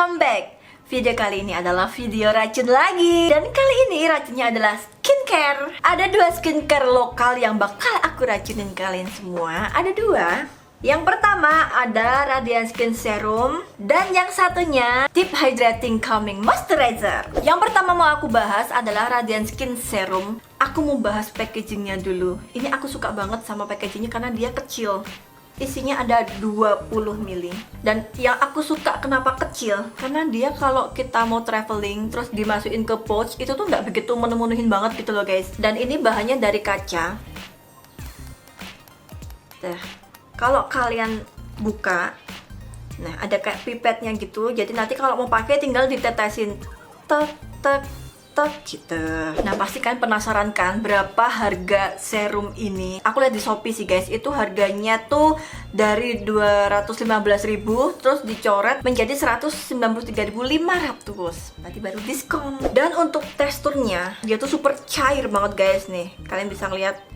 welcome back. Video kali ini adalah video racun lagi. Dan kali ini racunnya adalah skincare. Ada dua skincare lokal yang bakal aku racunin kalian semua. Ada dua. Yang pertama ada Radiant Skin Serum. Dan yang satunya Deep Hydrating Calming Moisturizer. Yang pertama mau aku bahas adalah Radiant Skin Serum. Aku mau bahas packagingnya dulu. Ini aku suka banget sama packagingnya karena dia kecil. Isinya ada 20 ml. Dan yang aku suka kenapa kecil, karena dia kalau kita mau traveling terus dimasukin ke pouch, itu tuh nggak begitu menuhin banget gitu loh guys. Dan ini bahannya dari kaca. Nah, kalau kalian buka, nah ada kayak pipetnya gitu. Jadi nanti kalau mau pakai tinggal ditetesin, tek tek tek gitu. Nah pasti kan penasaran kan berapa harga serum ini. Aku lihat di Shopee sih guys, itu harganya tuh dari 215.000 terus dicoret menjadi 193.500. Berarti baru diskon. Dan untuk teksturnya dia tuh super cair banget guys nih. Kalian bisa lihat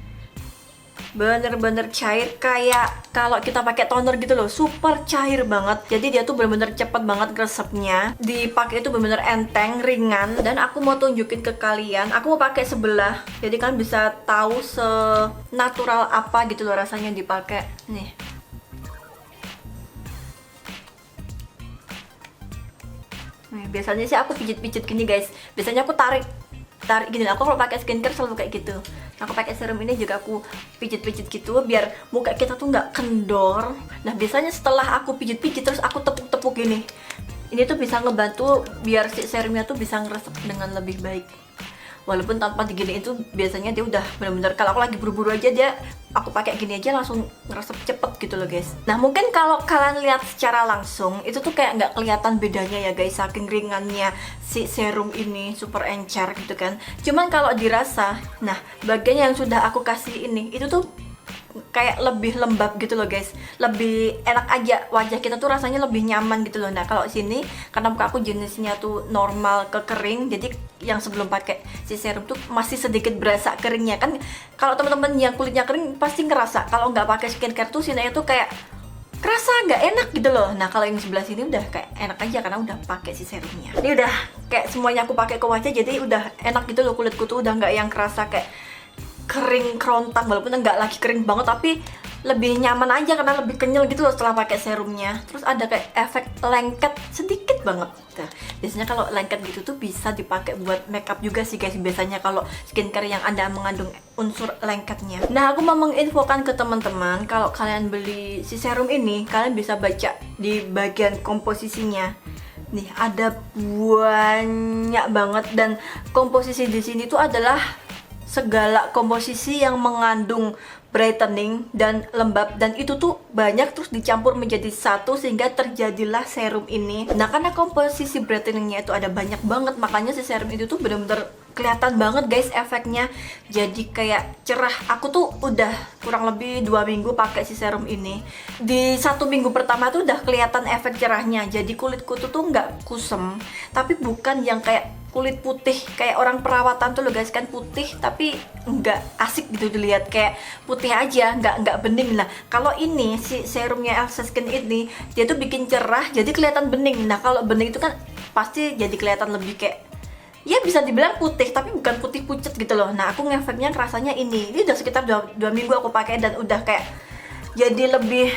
bener-bener cair kayak kalau kita pakai toner gitu loh, super cair banget. Jadi dia tuh bener-bener cepet banget resepnya. Dipakai itu bener-bener enteng, ringan. Dan aku mau tunjukin ke kalian, aku mau pakai sebelah. Jadi kalian bisa tahu senatural apa gitu loh rasanya dipakai. Nih. Nih, biasanya sih aku pijit-pijit gini guys. Biasanya aku tarik gini. Aku kalau pakai skincare selalu kayak gitu. Aku pakai serum ini juga aku pijit-pijit gitu biar muka kita tuh nggak kendor. Nah biasanya setelah aku pijit-pijit terus aku tepuk-tepuk gini, ini tuh bisa ngebantu biar si serumnya tuh bisa ngeresep dengan lebih baik. Walaupun tanpa diginiin itu biasanya dia udah bener-bener, kalau aku lagi buru-buru aja aku pakai gini aja langsung ngeresep cepet gitu loh guys. Nah mungkin kalau kalian lihat secara langsung itu tuh kayak nggak kelihatan bedanya ya guys, saking ringannya si serum ini, super encer gitu kan. Cuman kalau dirasa, nah bagian yang sudah aku kasih ini itu tuh kayak lebih lembab gitu loh guys, lebih enak aja, wajah kita tuh rasanya lebih nyaman gitu loh. Nah kalau sini karena muka aku jenisnya tuh normal ke kering, jadi yang sebelum pakai si serum tuh masih sedikit berasa keringnya kan. Kalau teman-teman yang kulitnya kering pasti ngerasa kalau nggak pakai skincare tuh sinanya tuh kayak kerasa nggak enak gitu loh. Nah kalau yang sebelah sini udah kayak enak aja karena udah pakai si serumnya. Ini udah kayak semuanya aku pakai ke wajah, jadi udah enak gitu loh, kulitku tuh udah nggak yang kerasa kayak kering kerontang, walaupun enggak lagi kering banget tapi lebih nyaman aja karena lebih kenyal gitu loh setelah pakai serumnya. Terus ada kayak efek lengket sedikit banget. Nah, biasanya kalau lengket gitu tuh bisa dipakai buat makeup juga sih guys. Biasanya kalau skincare yang ada mengandung unsur lengketnya. Nah, aku mau menginfokan ke teman-teman kalau kalian beli si serum ini, kalian bisa baca di bagian komposisinya. Nih, ada banyak banget dan komposisi di sini tuh adalah segala komposisi yang mengandung brightening dan lembab, dan itu tuh banyak terus dicampur menjadi satu sehingga terjadilah serum ini. Nah karena komposisi brightening-nya itu ada banyak banget, makanya si serum itu tuh bener-bener kelihatan banget guys efeknya. Jadi kayak cerah. Aku tuh udah kurang lebih 2 minggu pakai si serum ini. Di 1 minggu pertama tuh udah kelihatan efek cerahnya. Jadi kulitku tuh nggak kusem, tapi bukan yang kayak kulit putih kayak orang perawatan tuh loh guys, kan putih tapi nggak asik gitu dilihat, kayak putih aja, nggak bening. Nah kalau ini si serumnya Elsa Skin ini dia tuh bikin cerah jadi kelihatan bening. Nah kalau bening itu kan pasti jadi kelihatan lebih kayak, ya bisa dibilang putih tapi bukan putih pucet gitu loh. Nah aku ngefeknya rasanya ini udah sekitar 2 minggu aku pakai dan udah kayak jadi lebih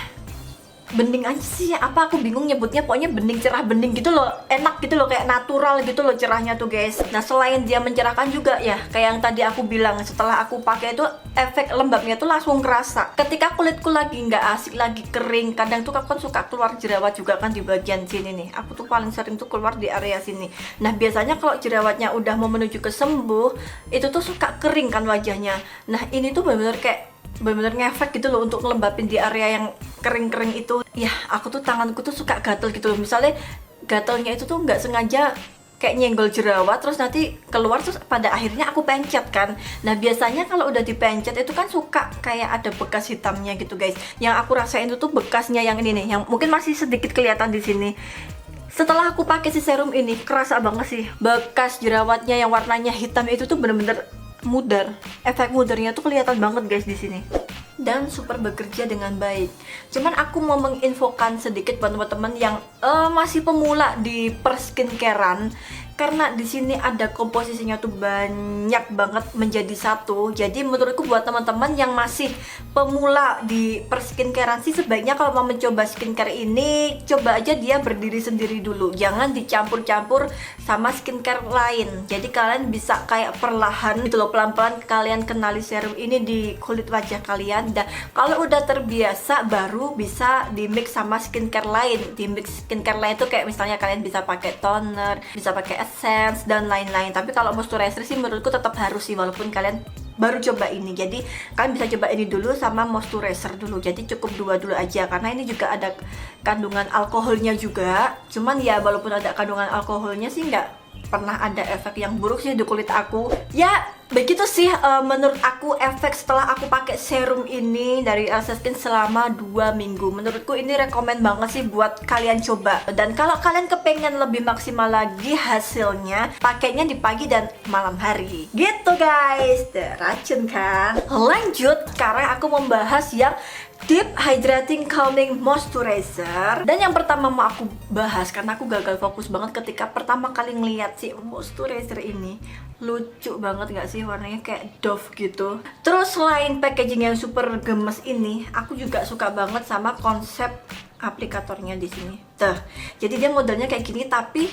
bening aja sih, apa aku bingung nyebutnya, pokoknya bening, cerah bening gitu loh, enak gitu loh, kayak natural gitu loh cerahnya tuh guys. Nah selain dia mencerahkan juga ya, kayak yang tadi aku bilang, setelah aku pakai itu efek lembabnya tuh langsung kerasa. Ketika kulitku lagi nggak asik, lagi kering, kadang tuh aku kan suka keluar jerawat juga kan di bagian sini nih. Aku tuh paling sering tuh keluar di area sini. Nah biasanya kalau jerawatnya udah mau menuju ke sembuh, itu tuh suka kering kan wajahnya. Nah ini tuh bener-bener kayak bener-bener ngefek gitu loh untuk ngelembapin di area yang kering-kering itu. Ya aku tuh tanganku tuh suka gatel gitu loh, misalnya gatelnya itu tuh nggak sengaja kayak nyenggol jerawat terus nanti keluar, terus pada akhirnya aku pencet kan. Nah biasanya kalau udah dipencet itu kan suka kayak ada bekas hitamnya gitu guys. Yang aku rasain itu tuh bekasnya yang ini nih, yang mungkin masih sedikit kelihatan di sini. Setelah aku pakai si serum ini kerasa banget sih bekas jerawatnya yang warnanya hitam itu tuh bener-bener mudar. Efek mudarnya tuh kelihatan banget guys di sini. dan super bekerja dengan baik. Cuman aku mau menginfokan sedikit buat teman-teman yang masih pemula di perskincarean, karena di sini ada komposisinya tuh banyak banget menjadi satu. Jadi menurutku buat teman-teman yang masih pemula di perskincarean sih, sebaiknya kalau mau mencoba skincare ini, coba aja dia berdiri sendiri dulu, jangan dicampur-campur sama skincare lain. Jadi kalian bisa kayak perlahan gitu loh, pelan-pelan kalian kenali serum ini di kulit wajah kalian. Dan kalau udah terbiasa, baru bisa di mix sama skincare lain. Di mix skincare lain tuh kayak misalnya kalian bisa pakai toner, bisa pakai essence dan lain-lain. Tapi kalau moisturizer sih menurutku tetap harus sih, walaupun kalian baru coba ini. Jadi kalian bisa coba ini dulu sama moisturizer dulu. Jadi cukup dua dulu aja, karena ini juga ada kandungan alkoholnya juga. Cuman ya walaupun ada kandungan alkoholnya sih nggak pernah ada efek yang buruk sih di kulit aku. Ya begitu sih menurut aku efek setelah aku pakai serum ini dari Elsa Skin selama 2 minggu. Menurutku ini rekomen banget sih buat kalian coba. Dan kalau kalian kepengen lebih maksimal lagi hasilnya, pakainya di pagi dan malam hari. Gitu guys, racun kan? Lanjut, sekarang aku membahas yang Deep Hydrating Calming Moisturizer. Dan yang pertama mau aku bahas, karena aku gagal fokus banget ketika pertama kali ngeliat si moisturizer ini. Lucu banget gak sih, warnanya kayak Dove gitu. Terus selain packaging yang super gemes ini, aku juga suka banget sama konsep aplikatornya di sini. Tuh, jadi dia modelnya kayak gini tapi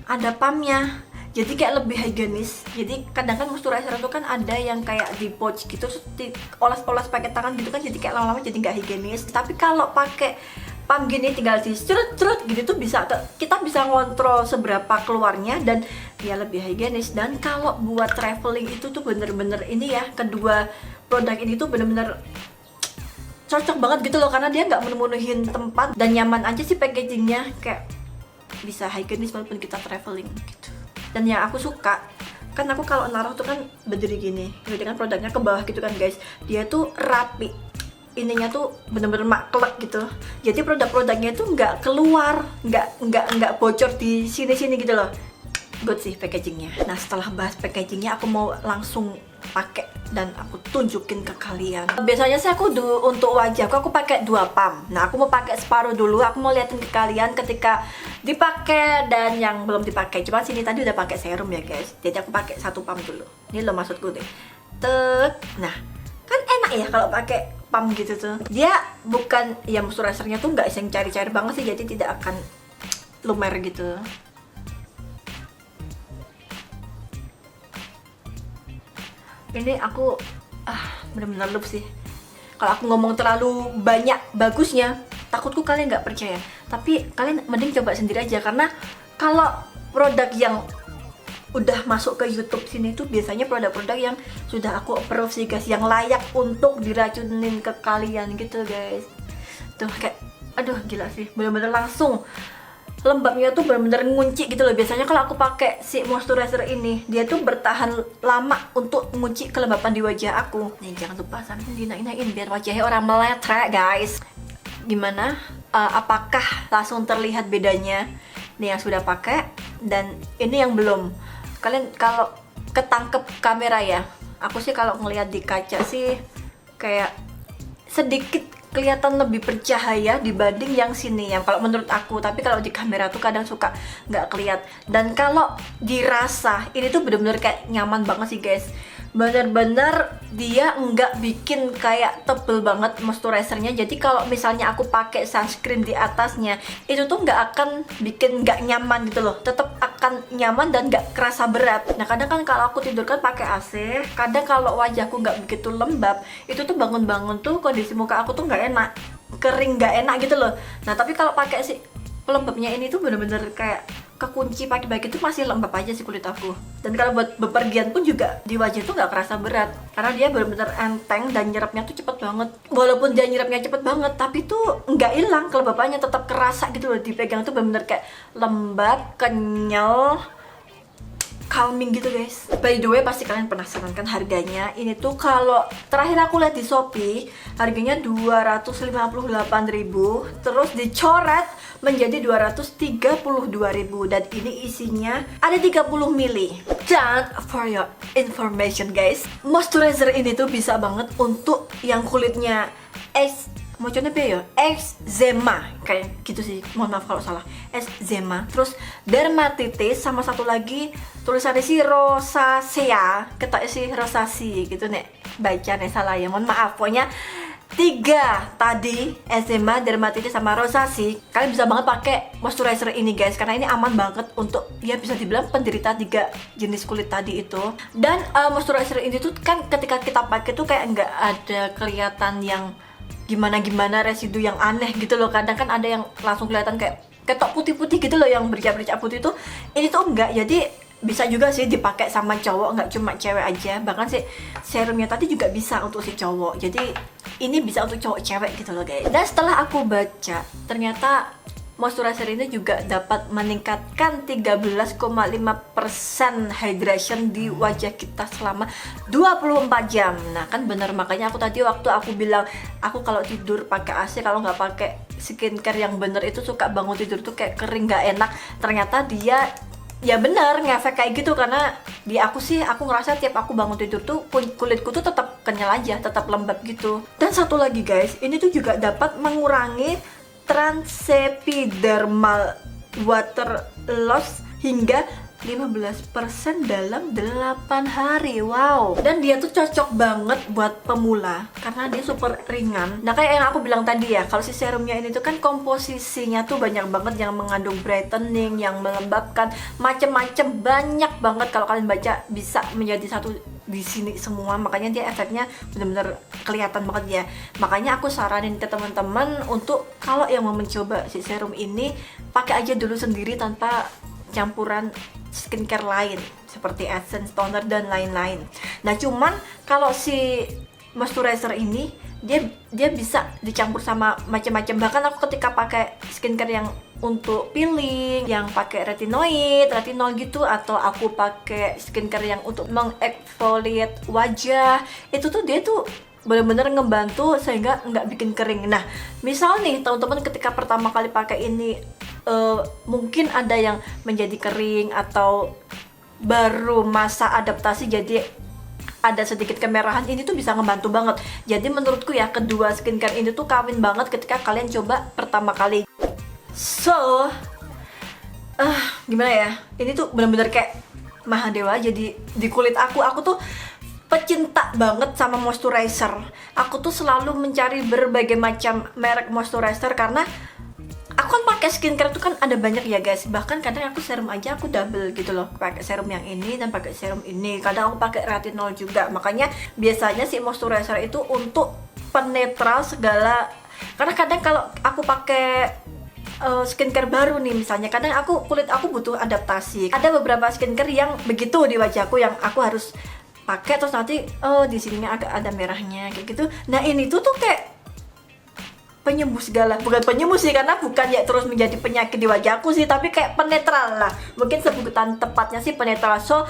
ada pumpnya. Jadi kayak lebih higienis. Jadi kadang kan moisturizer itu kan ada yang kayak di pouch gitu, oles-oles pakai tangan gitu kan, jadi kayak lama-lama jadi nggak higienis. Tapi kalau pakai pump gini tinggal di cerut-cerut gitu tuh bisa, kita bisa ngontrol seberapa keluarnya dan ya lebih higienis. Dan kalau buat traveling itu tuh bener-bener ini ya, kedua produk ini tuh bener-bener cocok banget gitu loh, karena dia nggak menuhin tempat dan nyaman aja sih packagingnya, kayak bisa higienis walaupun kita traveling gitu. Dan yang aku suka, kan aku kalau naruh tuh kan berdiri gini, jadi kan produknya ke bawah gitu kan guys, dia tuh rapi, ininya tuh bener-bener maklek gitu. Jadi produk-produknya tuh nggak keluar, nggak bocor di sini-sini gitu loh. Good sih packagingnya. Nah setelah bahas packagingnya, aku mau langsung pakai dan aku tunjukin ke kalian. Biasanya sih aku untuk wajahku aku pakai 2 pump. Nah aku mau pakai separuh dulu, aku mau liatin ke kalian ketika dipakai dan yang belum dipakai. Cuman sini tadi udah pakai serum ya guys, jadi aku pakai 1 pump dulu. Ini loh maksudku deh. Nah kan enak ya kalau pakai pump gitu tuh. Dia bukan, ya moisturizernya tuh nggak yang cair-cair banget sih, jadi tidak akan lumer gitu. Ini aku bener-bener lup sih. Kalau aku ngomong terlalu banyak bagusnya, takutku kalian nggak percaya. Tapi kalian mending coba sendiri aja, karena kalau produk yang udah masuk ke YouTube sini tuh biasanya produk-produk yang sudah aku approve sih guys, yang layak untuk diracunin ke kalian gitu guys. Tuh kayak aduh gila sih, bener-bener langsung lembabnya tuh bener-bener ngunci gitu loh. Biasanya kalau aku pakai si moisturizer ini, dia tuh bertahan lama untuk ngunci kelembapan di wajah aku. Nih jangan lupa sambil dinaik-naikin biar wajahnya orang meletrek guys. Gimana? Apakah langsung terlihat bedanya? Nih yang sudah pakai dan ini yang belum. Kalian kalau ketangkep kamera ya, aku sih kalau ngelihat di kaca sih kayak sedikit kelihatan lebih bercahaya dibanding yang sini yang kalau menurut aku. Tapi kalau di kamera tuh kadang suka nggak kelihatan. Dan kalau dirasa ini tuh bener-bener kayak nyaman banget sih guys. Bener-bener dia nggak bikin kayak tebel banget moisturizernya. Jadi kalau misalnya aku pakai sunscreen di atasnya, itu tuh nggak akan bikin nggak nyaman gitu loh. Tetap akan nyaman dan nggak kerasa berat. Nah kadang kan kalau aku tidur kan pakai AC, kadang kalau wajahku nggak begitu lembab, itu tuh bangun-bangun tuh kondisi muka aku tuh nggak enak, kering nggak enak gitu loh. Nah tapi kalau pakai si pelembabnya ini tuh bener-bener kayak kekunci pagi-pagi itu masih lembab aja sih kulit aku. Dan kalau buat bepergian pun juga di wajah tuh nggak kerasa berat, karena dia bener-bener enteng dan nyerapnya tuh cepet banget. Walaupun dia nyerapnya cepet banget, tapi tuh nggak hilang kelembapannya, tetap kerasa gitu loh. Dipegang tuh bener-bener kayak lembab, kenyal, calming gitu guys. By the way, pasti kalian penasaran kan harganya. Ini tuh kalau terakhir aku lihat di Shopee harganya 258.000, terus dicoret menjadi 232.000, dan ini isinya ada 30 mili. Dan for your information guys, moisturizer ini tuh bisa banget untuk yang kulitnya Moconya apa ya? Eczema kayak gitu sih. Mohon maaf kalau salah. Eczema, terus dermatitis, sama satu lagi tulisannya si rosacea, ketok si rosasi gitu nek baca nek salah ya. Mohon maaf. Pokoknya 3 tadi, eczema, dermatitis sama rosasi, kalian bisa banget pakai moisturizer ini guys, karena ini aman banget untuk ya bisa dibilang penderita 3 jenis kulit tadi itu. Dan moisturizer ini tuh kan ketika kita pakai tuh kayak nggak ada kelihatan yang gimana residu yang aneh gitu loh. Kadang kan ada yang langsung kelihatan kayak ketok putih-putih gitu loh, yang bercak-bercak putih tuh. Ini tuh enggak, jadi bisa juga sih dipakai sama cowok, nggak cuma cewek aja. Bahkan si serumnya tadi juga bisa untuk si cowok, jadi ini bisa untuk cowok cewek gitu loh guys. Dan setelah aku baca, ternyata moisturizer ini juga dapat meningkatkan 13,5% hydration di wajah kita selama 24 jam. Nah kan bener, makanya aku tadi waktu aku bilang aku kalau tidur pakai AC, kalau nggak pakai skincare yang bener itu suka bangun tidur tuh kayak kering nggak enak. Ternyata dia ya bener ngefek kayak gitu, karena di aku sih aku ngerasa tiap aku bangun tidur tuh kulitku tuh tetap kenyal aja, tetap lembab gitu. Dan satu lagi guys, ini tuh juga dapat mengurangi transepidermal water loss hingga 15% dalam 8 hari. Wow. Dan dia tuh cocok banget buat pemula karena dia super ringan. Nah kayak yang aku bilang tadi ya, kalau si serumnya ini tuh kan komposisinya tuh banyak banget yang mengandung brightening, yang melembabkan, macem-macem, banyak banget. Kalau kalian baca bisa menjadi satu di sini semua, makanya dia efeknya bener-bener kelihatan banget ya. Makanya aku saranin ke teman-teman untuk kalau yang mau mencoba si serum ini, pakai aja dulu sendiri tanpa campuran skincare lain seperti essence, toner dan lain-lain. Nah cuman kalau si moisturizer ini dia bisa dicampur sama macam-macam. Bahkan aku ketika pakai skincare yang untuk peeling, yang pakai retinol gitu, atau aku pakai skincare yang untuk mengexfoliate wajah, itu tuh dia tuh bener-bener ngebantu sehingga nggak bikin kering. Nah misal nih teman-teman ketika pertama kali pakai ini mungkin ada yang menjadi kering atau baru masa adaptasi jadi ada sedikit kemerahan, ini tuh bisa ngebantu banget. Jadi menurutku ya, kedua skincare ini tuh kawin banget ketika kalian coba pertama kali. So gimana ya, ini tuh bener-bener kayak Mahadewa jadi di kulit aku tuh pecinta banget sama moisturizer. Aku tuh selalu mencari berbagai macam merek moisturizer karena aku kan pakai skincare tuh kan ada banyak ya guys. Bahkan kadang aku serum aja aku double gitu loh, pakai serum yang ini dan pakai serum ini. Kadang aku pakai retinol juga. Makanya biasanya si moisturizer itu untuk penetral segala. Karena kadang kalau aku pakai skincare baru nih misalnya, kadang kulit aku butuh adaptasi. Ada beberapa skincare yang begitu di wajahku yang aku harus pakai terus nanti di sininya agak ada merahnya kayak gitu. Nah ini tuh kayak penyembuh segala, bukan penyembuh sih karena bukan ya terus menjadi penyakit di wajahku sih, tapi kayak penetral lah, mungkin sebutan tepatnya sih penetral. So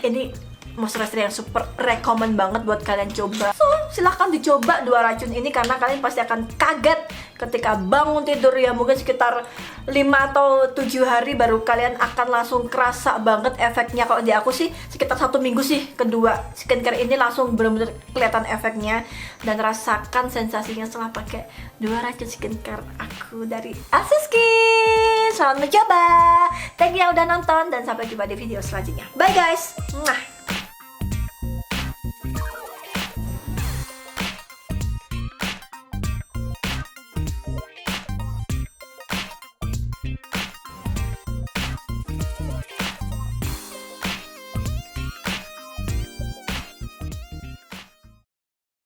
ini moisturizer yang super recommend banget buat kalian coba. So silahkan dicoba dua racun ini karena kalian pasti akan kaget ketika bangun tidur ya, mungkin sekitar 5 atau 7 hari baru kalian akan langsung kerasa banget efeknya. Kalau di aku sih sekitar 1 minggu sih kedua skincare ini langsung bener-bener kelihatan efeknya. Dan rasakan sensasinya setelah pakai 2 racun skincare aku dari Asus Skin. Selamat mencoba. Thank you yang udah nonton dan sampai jumpa di video selanjutnya. Bye guys. Mwah.